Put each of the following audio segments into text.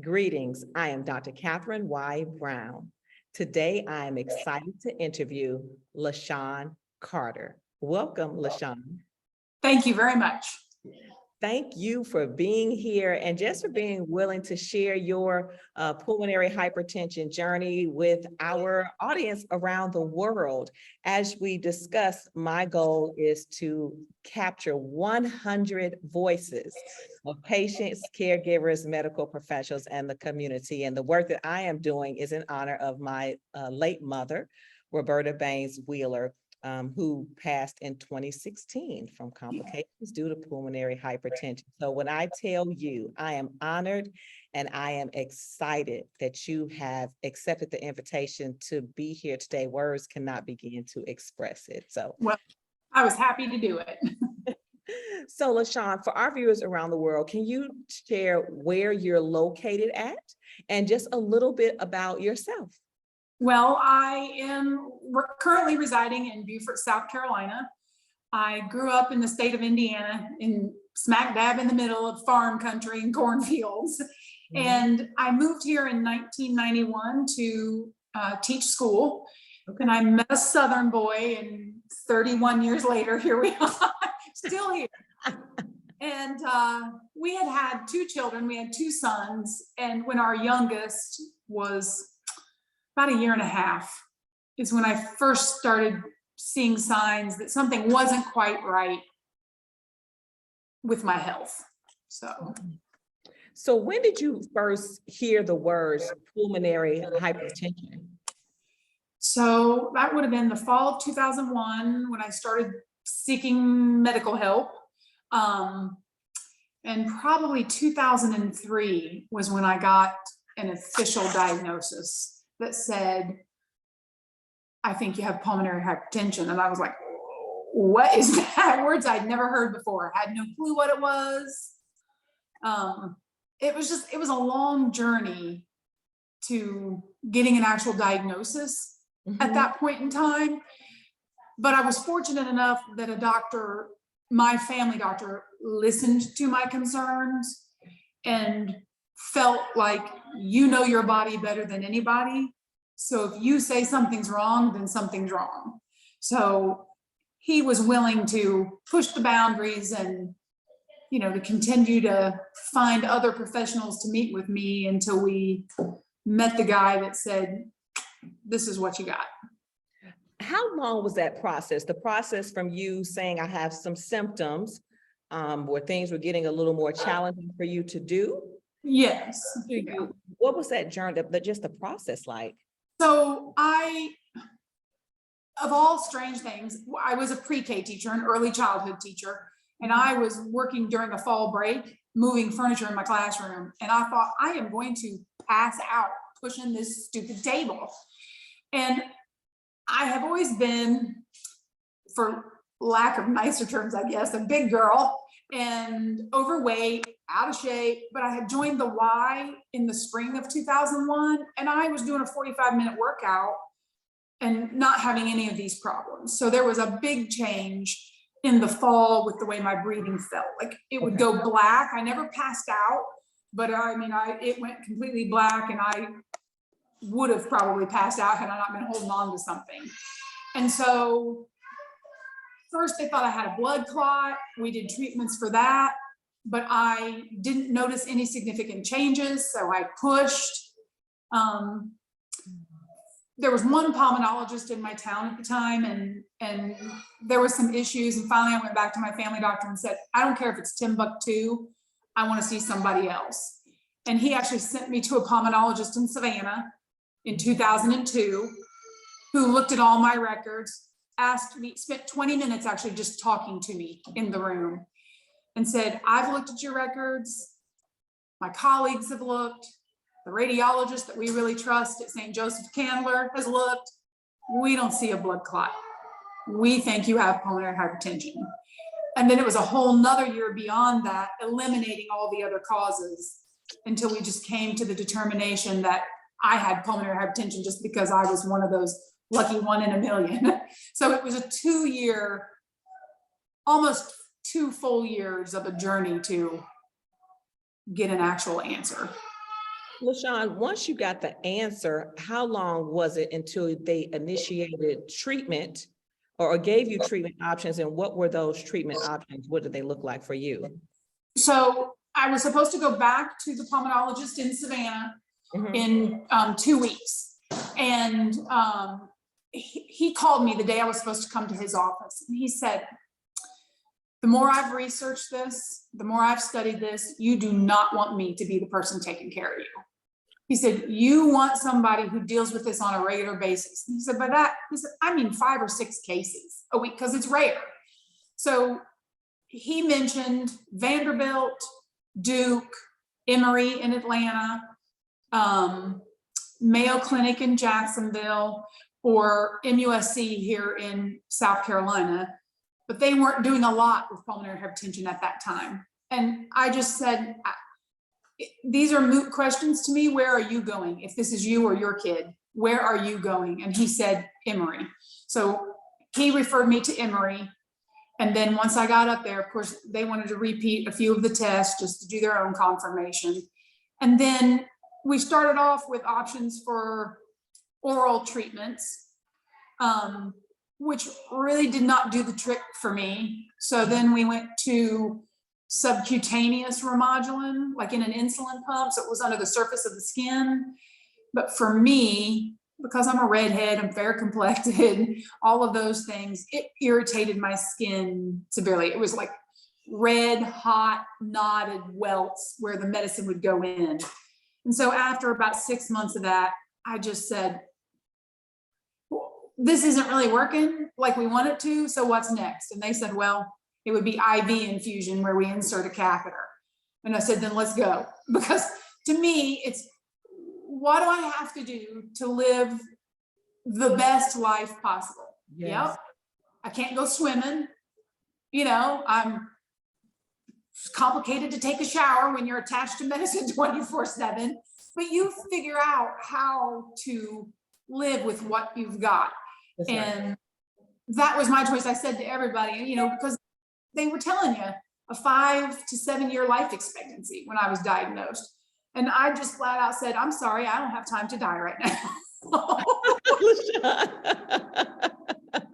Greetings, I am Dr. Catherine Y. Brown. Today, I am excited to interview LaShawn Carter. Welcome, LaShawn. Thank you very much. Thank you for being here and just for being willing to share your pulmonary hypertension journey with our audience around the world. As we discussed, my goal is to capture 100 voices of patients, caregivers, medical professionals, and the community. And the work that I am doing is in honor of my late mother, Roberta Baines Wheeler, who passed in 2016 from complications due to pulmonary hypertension. So when I tell you, I am honored and I am excited that you have accepted the invitation to be here today. Words cannot begin to express it. So, well, I was happy to do it. So LaShawn, for our viewers around the world, can you share where you're located at and just a little bit about yourself? Well, I am currently residing in Beaufort, South Carolina. I grew up in the state of Indiana, in smack dab in the middle of farm country and cornfields. Mm-hmm. And I moved here in 1991 to teach school. Okay. And I met a Southern boy, and 31 years later, here we are, still here. And we had two children. We had two sons. And when our youngest was about a year and a half is when I first started seeing signs that something wasn't quite right with my health. So when did you first hear the words pulmonary hypertension? So that would have been the fall of 2001 when I started seeking medical help. And probably 2003 was when I got an official diagnosis that said, I think you have pulmonary hypertension. And I was like, what is that? Words I'd never heard before. I had no clue what it was. It was a long journey to getting an actual diagnosis at that point in time. But I was fortunate enough that a doctor, my family doctor, listened to my concerns and felt like, you know your body better than anybody. So if you say something's wrong, then something's wrong. So he was willing to push the boundaries and, to continue to find other professionals to meet with me until we met the guy that said, this is what you got. How long was that process? The process from you saying I have some symptoms where things were getting a little more challenging for you to do? Yes. What was that journey, just the process like? So of all strange things, I was a pre-K teacher, an early childhood teacher, and I was working during a fall break, moving furniture in my classroom. And I thought, I am going to pass out pushing this stupid table. And I have always been, for lack of nicer terms, I guess, a big girl and overweight, out of shape, but I had joined the Y in the spring of 2001, and I was doing a 45-minute workout and not having any of these problems. So there was a big change in the fall with the way my breathing felt. Like it would go black. I never passed out, but it went completely black, and I would have probably passed out had I not been holding on to something. And so first they thought I had a blood clot. We did treatments for that, but I didn't notice any significant changes. So I pushed. There was one pulmonologist in my town at the time, and there was some issues. And finally I went back to my family doctor and said, I don't care if it's Timbuktu, I want to see somebody else. And he actually sent me to a pulmonologist in Savannah in 2002, who looked at all my records, asked me, spent 20 minutes actually just talking to me in the room, and said, I've looked at your records, my colleagues have looked, the radiologist that we really trust at St. Joseph Candler has looked, we don't see a blood clot. We think you have pulmonary hypertension. And then it was a whole nother year beyond that, eliminating all the other causes until we just came to the determination that I had pulmonary hypertension just because I was one of those lucky 1 in a million. So it was a 2-year, almost 2 full years of a journey to get an actual answer. LaShawn, once you got the answer, how long was it until they initiated treatment or gave you treatment options? And what were those treatment options? What did they look like for you? So I was supposed to go back to the pulmonologist in Savannah Mhm. in 2 weeks. And he called me the day I was supposed to come to his office. And he said, the more I've researched this, the more I've studied this, you do not want me to be the person taking care of you. He said, you want somebody who deals with this on a regular basis. He said, by that, he said, I mean 5 or 6 cases a week, because it's rare. So he mentioned Vanderbilt, Duke, Emory in Atlanta, Mayo Clinic in Jacksonville, or MUSC here in South Carolina, but they weren't doing a lot with pulmonary hypertension at that time. And I just said, these are moot questions to me. Where are you going? If this is you or your kid, where are you going? And he said, Emory. So he referred me to Emory. And then once I got up there, of course, they wanted to repeat a few of the tests just to do their own confirmation. And then we started off with options for oral treatments, which really did not do the trick for me. So then we went to subcutaneous Remodulin, like in an insulin pump. So it was under the surface of the skin. But for me, because I'm a redhead, I'm fair complected, all of those things, it irritated my skin severely. It was like red, hot, knotted welts where the medicine would go in. And so after about 6 months of that, I just said, this isn't really working like we want it to, so what's next? And they said, well, it would be IV infusion where we insert a catheter. And I said, then let's go. Because to me, it's, what do I have to do to live the best life possible? Yes. Yep. I can't go swimming. You know, it's complicated to take a shower when you're attached to medicine 24/7, but you figure out how to live with what you've got. That's right. And that was my choice. I said to everybody, you know, because they were telling you a 5 to 7 year life expectancy when I was diagnosed. And I just flat out said, I'm sorry, I don't have time to die right now.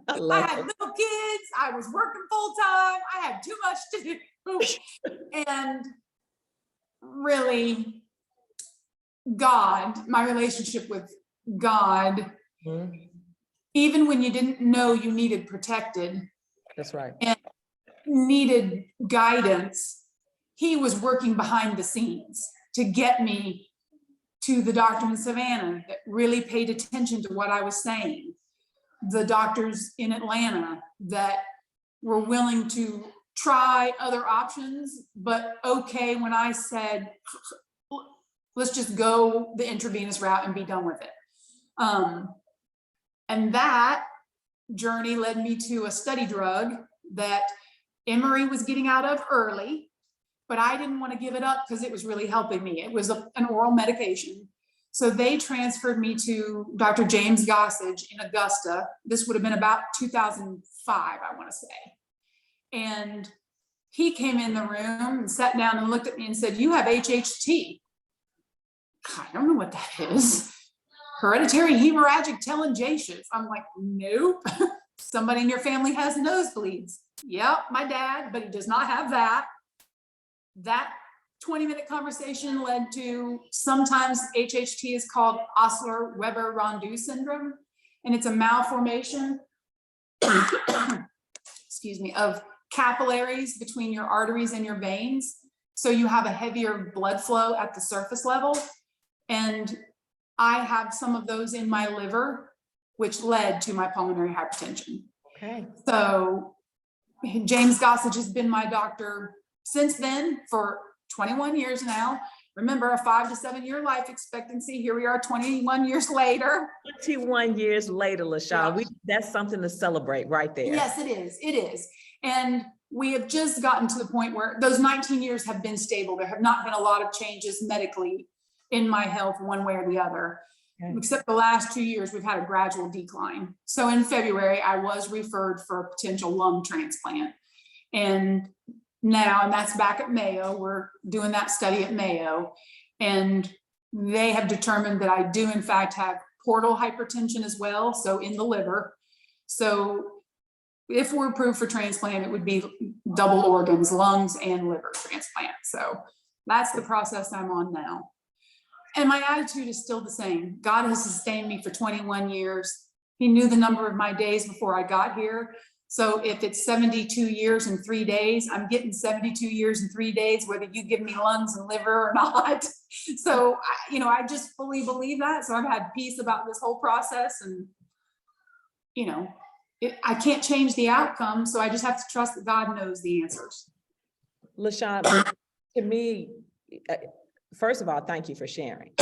I had little kids, I was working full time, I had too much to do. And really, God, my relationship with God, even when you didn't know you needed protected. That's right. And needed guidance, he was working behind the scenes to get me to the doctor in Savannah that really paid attention to what I was saying. The doctors in Atlanta that were willing to try other options, but okay when I said, let's just go the intravenous route and be done with it. And that journey led me to a study drug that Emory was getting out of early, but I didn't want to give it up because it was really helping me. It was an oral medication. So they transferred me to Dr. James Gossage in Augusta. This would have been about 2005, I want to say. And he came in the room and sat down and looked at me and said, you have HHT. I don't know what that is. Hereditary hemorrhagic telangiectasia. I'm like, nope. Somebody in your family has nosebleeds. Yep, my dad, but he does not have that. That 20-minute conversation led to, sometimes HHT is called Osler-Weber-Rondeau syndrome, and it's a malformation, excuse me, of capillaries between your arteries and your veins. So you have a heavier blood flow at the surface level. And I have some of those in my liver, which led to my pulmonary hypertension. Okay. So James Gossage has been my doctor since then for 21 years now. Remember, a 5 to 7 year life expectancy. Here we are 21 years later. 21 years later, LaShawn, Yeah. That's something to celebrate right there. Yes, it is. It is. And we have just gotten to the point where those 19 years have been stable. There have not been a lot of changes medically in my health one way or the other. Okay. Except the last 2 years, we've had a gradual decline. So in February, I was referred for a potential lung transplant. And now, and that's back at Mayo, we're doing that study at Mayo. And they have determined that I do in fact have portal hypertension as well, so in the liver. So if we're approved for transplant, it would be double organs, lungs and liver transplant. So that's the process I'm on now. And my attitude is still the same. God has sustained me for 21 years. He knew the number of my days before I got here. So if it's 72 years and 3 days, I'm getting 72 years and 3 days, whether you give me lungs and liver or not. So, I just fully believe that. So I've had peace about this whole process, and, I can't change the outcome. So I just have to trust that God knows the answers. LaShawn, to me, first of all, thank you for sharing.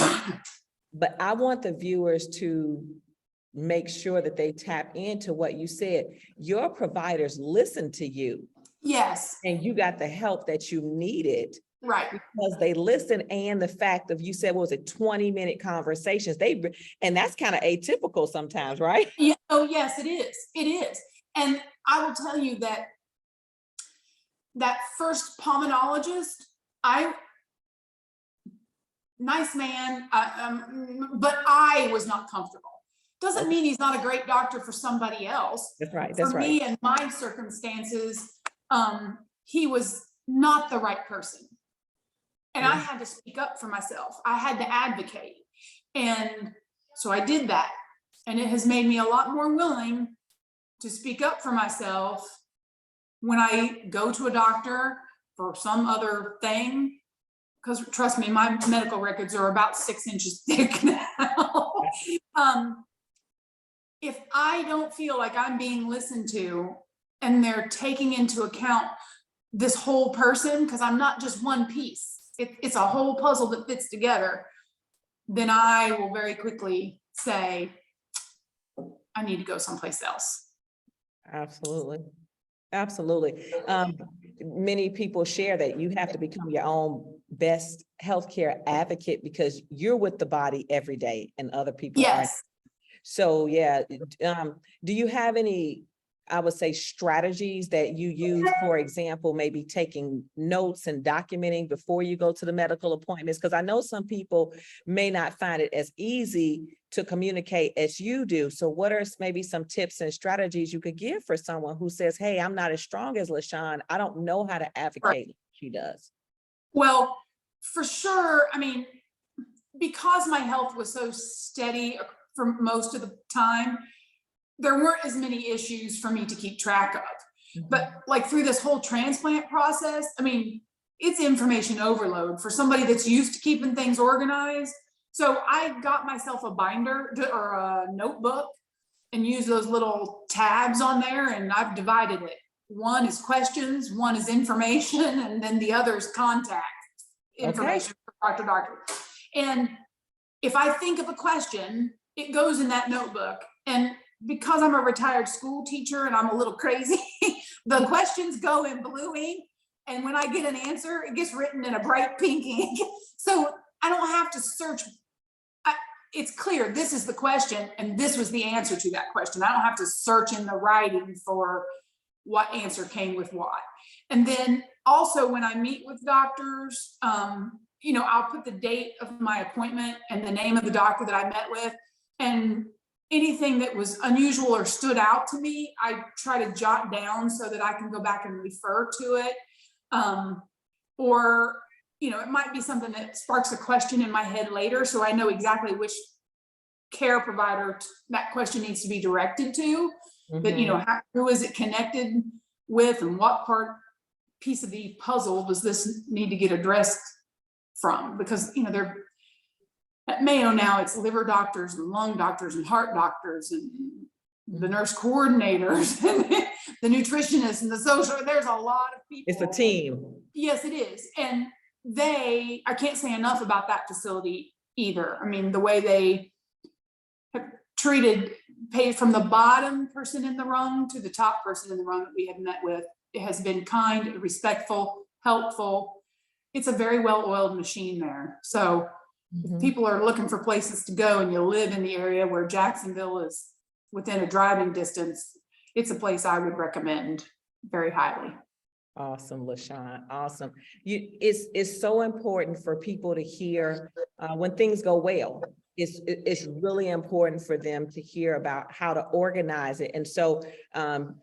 But I want the viewers to make sure that they tap into what you said. Your providers listened to you. Yes. And you got the help that you needed. Right. Because they listened, and the fact of, you said, what was it, 20-minute conversations? And that's kind of atypical sometimes, right? Yeah. Oh, yes, it is. It is. And I will tell you that first pulmonologist, nice man, but I was not comfortable. Doesn't mean he's not a great doctor for somebody else. That's right. For me and my circumstances, he was not the right person. And I had to speak up for myself. I had to advocate. And so I did that. And it has made me a lot more willing to speak up for myself when I go to a doctor for some other thing. Because trust me, my medical records are about 6 inches thick now. If I don't feel like I'm being listened to and they're taking into account this whole person, because I'm not just one piece, it's a whole puzzle that fits together, then I will very quickly say, I need to go someplace else. Absolutely. Absolutely. Many people share that you have to become your own best healthcare advocate because you're with the body every day and other people aren't. Yes. So yeah, do you have any, I would say, strategies that you use, for example, maybe taking notes and documenting before you go to the medical appointments? Because I know some people may not find it as easy to communicate as you do. So what are maybe some tips and strategies you could give for someone who says, hey, I'm not as strong as LaShawn. I don't know how to advocate like she does. Well, for sure. I mean, because my health was so steady for most of the time, there weren't as many issues for me to keep track of. But like through this whole transplant process, I mean, it's information overload for somebody that's used to keeping things organized. So I got myself a binder or a notebook and used those little tabs on there, and I've divided it. One is questions, one is information, and then the other is contact information for doctor. And if I think of a question, it goes in that notebook. And because I'm a retired school teacher and I'm a little crazy, the questions go in blue ink. And when I get an answer, it gets written in a bright pink ink. So I don't have to search. It's clear this is the question and this was the answer to that question. I don't have to search in the writing for what answer came with what. And then also when I meet with doctors, I'll put the date of my appointment and the name of the doctor that I met with, and anything that was unusual or stood out to me, I try to jot down so that I can go back and refer to it. Or it might be something that sparks a question in my head later, so I know exactly which care provider that question needs to be directed to. But who is it connected with, and what piece of the puzzle does this need to get addressed from? Because they're at Mayo now, it's liver doctors and lung doctors and heart doctors and the nurse coordinators and the nutritionists and the social. There's a lot of people. It's a team. Yes, it is. And I can't say enough about that facility either. I mean, the way they have paid from the bottom person in the rung to the top person in the rung that we have met with. It has been kind, respectful, helpful. It's a very well-oiled machine there. So if people are looking for places to go and you live in the area where Jacksonville is within a driving distance, it's a place I would recommend very highly. Awesome, LaShawn. Awesome. It's so important for people to hear when things go well. It's really important for them to hear about how to organize it. And so, what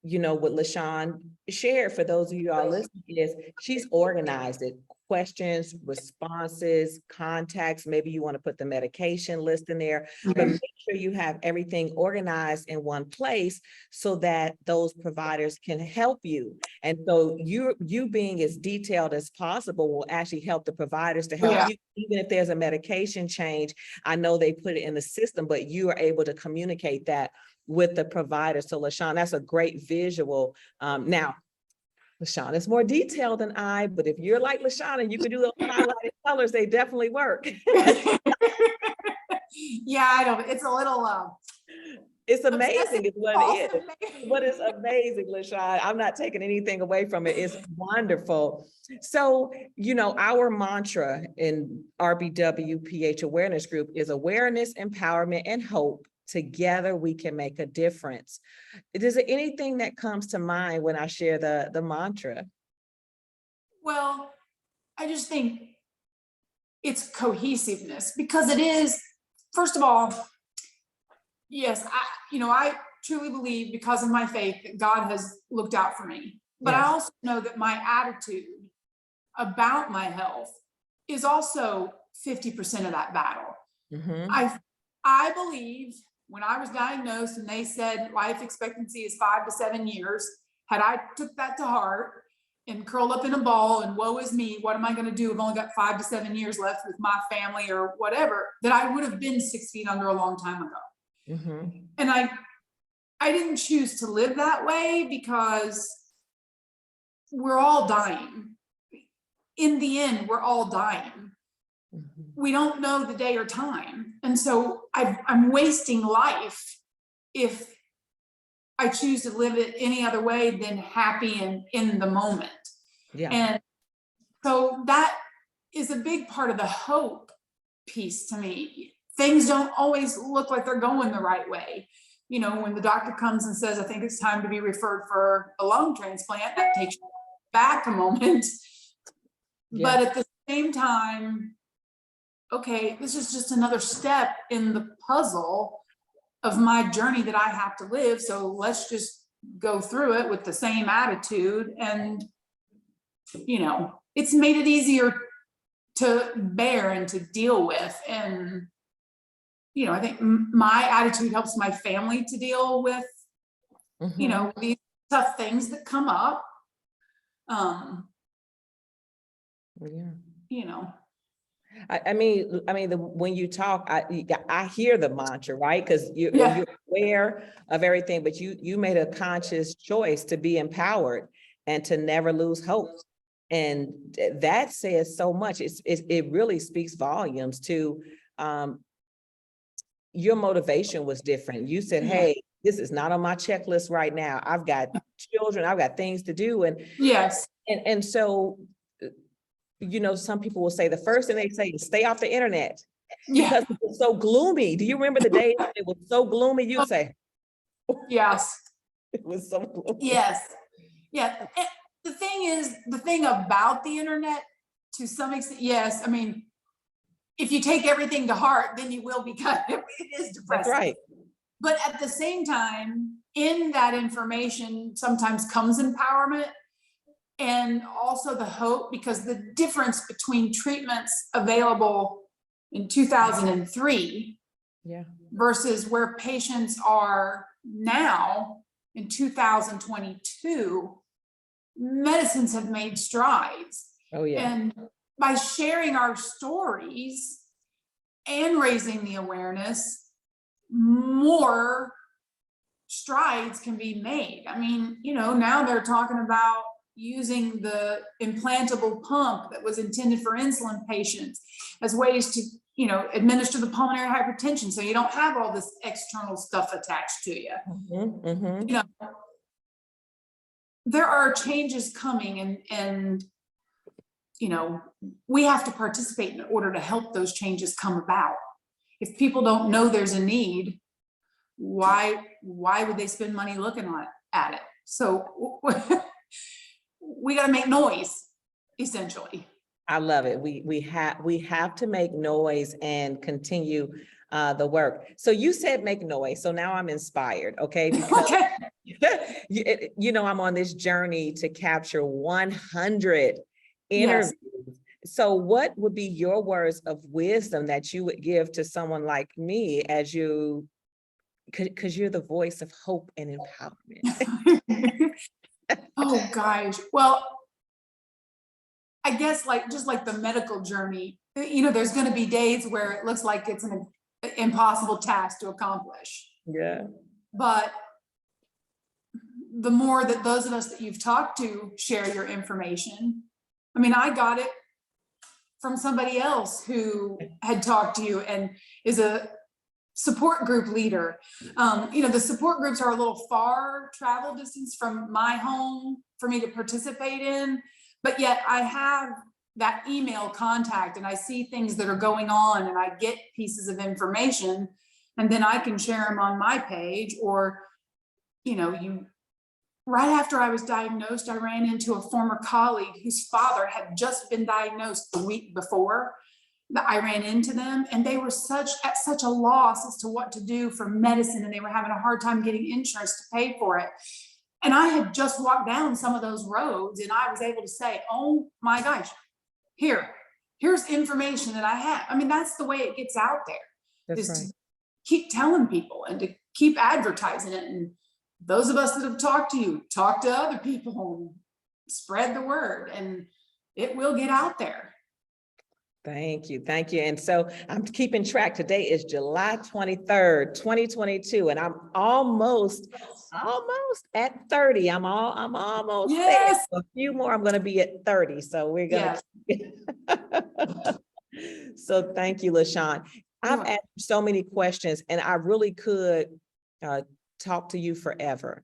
LaShawn shared for those of you all listening is she's organized it. Questions, responses, contacts. Maybe you want to put the medication list in there, but make sure you have everything organized in one place so that those providers can help you. And so you being as detailed as possible will actually help the providers to help you. Even if there's a medication change, I know they put it in the system, but you are able to communicate that with the provider. So LaShawn, that's a great visual. Now, LaShawn is more detailed than I, but if you're like LaShawn and you can do those highlighted colors, they definitely work. Yeah, I don't, it's a little, It's amazing is what it is. amazing. What is amazing, LaShawn. I'm not taking anything away from it. It's wonderful. So, our mantra in RBWPH Awareness Group is awareness, empowerment, and hope. Together we can make a difference. Is there anything that comes to mind when I share the mantra? Well, I just think it's cohesiveness, because it is, first of all, yes, I truly believe, because of my faith, that God has looked out for me. But I also know that my attitude about my health is also 50% of that battle. I believe when I was diagnosed and they said life expectancy is 5 to 7 years, had I took that to heart and curled up in a ball and woe is me, what am I going to do? I've only got 5 to 7 years left with my family or whatever, that I would have been 6 feet under a long time ago. And I didn't choose to live that way, because we're all dying. In the end, we're all dying. We don't know the day or time. And so I'm wasting life if I choose to live it any other way than happy and in the moment. And so that is a big part of the hope piece to me. Things don't always look like they're going the right way. When the doctor comes and says, I think it's time to be referred for a lung transplant, that takes you back a moment. But at the same time, okay, this is just another step in the puzzle of my journey that I have to live. So let's just go through it with the same attitude. And, it's made it easier to bear and to deal with. And, I think my attitude helps my family to deal with, these tough things that come up. When you talk, I hear the mantra, right? Because you're aware of everything, but you made a conscious choice to be empowered and to never lose hope. And that says so much. It really speaks volumes to your motivation was different. You said, hey, this is not on my checklist right now. I've got children, I've got things to do. And so, some people will say the first thing they say is stay off the internet because it was so gloomy. Do you remember the days it was so gloomy? You'd say, yes, it was so gloomy. Yes. Yeah. And the thing about the internet, to some extent, yes. I mean, if you take everything to heart, then you will become, it is depressing. That's right. But at the same time, in that information sometimes comes empowerment and also the hope, because the difference between treatments available in 2003 versus where patients are now in 2022, medicines have made strides. And by sharing our stories and raising the awareness, more strides can be made. I mean, now they're talking about using the implantable pump that was intended for insulin patients as ways to, administer the pulmonary hypertension, so you don't have all this external stuff attached to you. There are changes coming, and we have to participate in order to help those changes come about. If people don't know there's a need, why would they spend money looking at it? So we got to make noise, essentially. I love it. We have to make noise and continue the work. So you said make noise. So now I'm inspired, okay? Because Okay. I'm on this journey to capture 100 interviews. Yes. So what would be your words of wisdom that you would give to someone like me as you, because you're the voice of hope and empowerment? Oh gosh. Well, I guess just like the medical journey, there's going to be days where it looks like it's an impossible task to accomplish. Yeah. But the more that those of us that you've talked to share your information, I mean, I got it from somebody else who had talked to you and is a support group leader. The support groups are a little far travel distance from my home for me to participate in, but yet I have that email contact and I see things that are going on and I get pieces of information and then I can share them on my page. Or, right after I was diagnosed, I ran into a former colleague whose father had just been diagnosed the week before. I ran into them and they were at such a loss as to what to do for medicine, and they were having a hard time getting insurance to pay for it. And I had just walked down some of those roads and I was able to say, oh my gosh, here's information that I have. I mean, that's the way it gets out there. That's right. To keep telling people and to keep advertising it. And those of us that have talked to you, talk to other people and spread the word, and it will get out there. Thank you. Thank you. And so I'm keeping track. Today is July 23rd, 2022, and I'm almost at 30. I'm almost there. So a few more, I'm going to be at 30. So we're going to. So thank you, LaShawn. I've asked so many questions and I really could talk to you forever.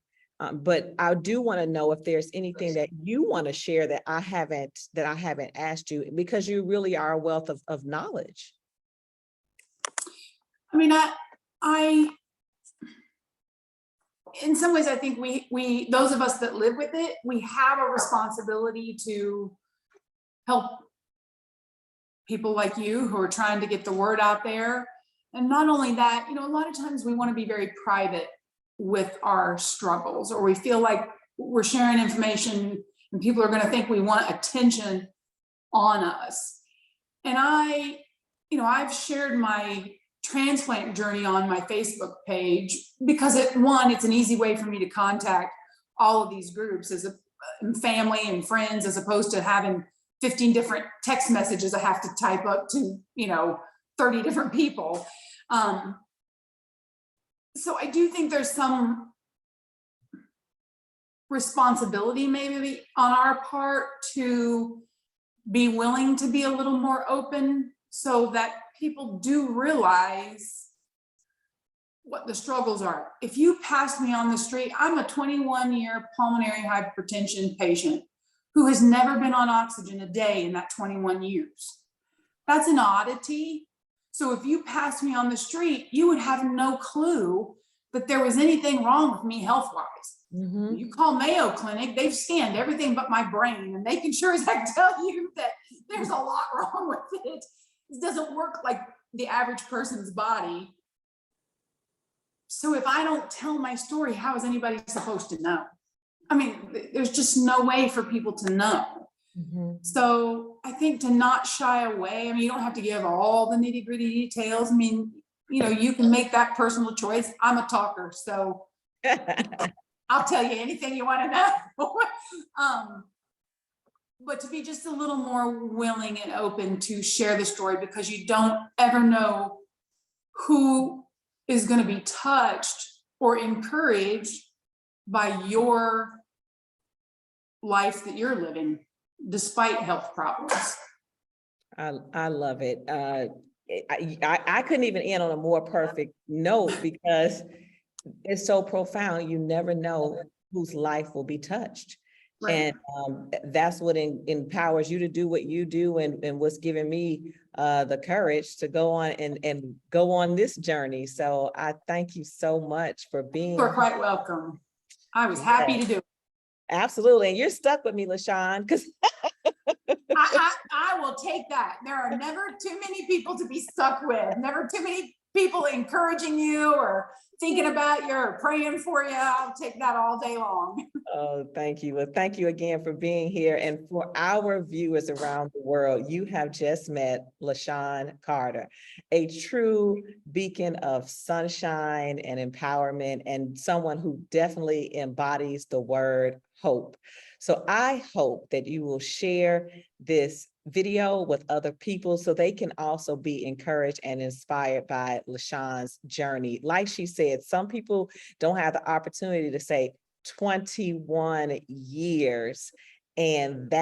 But I do want to know if there's anything that you want to share that I haven't asked you, because you really are a wealth of knowledge. I mean, I in some ways, I think we those of us that live with it, we have a responsibility to help people like you who are trying to get the word out there. And not only that, a lot of times we want to be very private with our struggles, or we feel like we're sharing information and people are going to think we want attention on us. And I've shared my transplant journey on my Facebook page because it's an easy way for me to contact all of these groups as a family and friends, as opposed to having 15 different text messages I have to type up to, 30 different people. So I do think there's some responsibility maybe on our part to be willing to be a little more open so that people do realize what the struggles are. If you pass me on the street, I'm a 21-year pulmonary hypertension patient who has never been on oxygen a day in that 21 years. That's an oddity. So if you passed me on the street, you would have no clue that there was anything wrong with me health-wise. Mm-hmm. You call Mayo Clinic, they've scanned everything but my brain, and they can sure as heck tell you that there's a lot wrong with it. It doesn't work like the average person's body. So if I don't tell my story, how is anybody supposed to know? I mean, there's just no way for people to know. Mm-hmm. So I think to not shy away, I mean, you don't have to give all the nitty gritty details. I mean, you can make that personal choice. I'm a talker, so I'll tell you anything you want to know. But to be just a little more willing and open to share the story, because you don't ever know who is going to be touched or encouraged by your life that you're living, despite health problems. I love it. I couldn't even end on a more perfect note, because it's so profound. You never know whose life will be touched. Right. And that's what empowers you to do what you do, and what's given me the courage to go on and go on this journey. So I thank you so much for being. You're quite welcome. I was happy to do it. Absolutely. And you're stuck with me, LaShawn, because I will take that. There are never too many people to be stuck with, never too many people encouraging you or thinking about you or praying for you. I'll take that all day long. oh, thank you. Well, thank you again for being here. And for our viewers around the world, you have just met LaShawn Carter, a true beacon of sunshine and empowerment, and someone who definitely embodies the word hope. So I hope that you will share this video with other people so they can also be encouraged and inspired by LaShawn's journey. Like she said, some people don't have the opportunity to say 21 years, and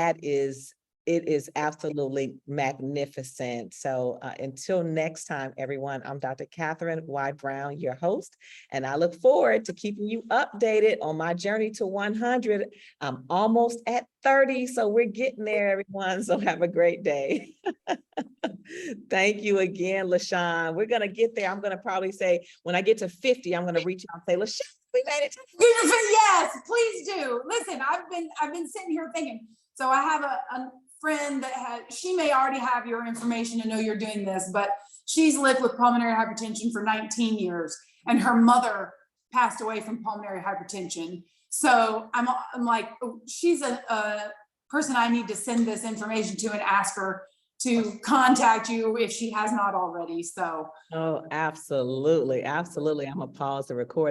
it is absolutely magnificent. So until next time, everyone, I'm Dr. Catherine Y. Brown, your host, and I look forward to keeping you updated on my journey to 100. I'm almost at 30, so we're getting there, everyone. So have a great day. Thank you again, LaShawn. We're going to get there. I'm going to probably say, when I get to 50, I'm going to reach out and say, LaShawn, we made it to 50. Yes, please do. Listen, I've been sitting here thinking, so I have a friend that she may already have your information and know you're doing this, but she's lived with pulmonary hypertension for 19 years and her mother passed away from pulmonary hypertension. So I'm like, she's a person I need to send this information to and ask her to contact you if she has not already. So. Oh, absolutely. Absolutely. I'm going to pause the recording.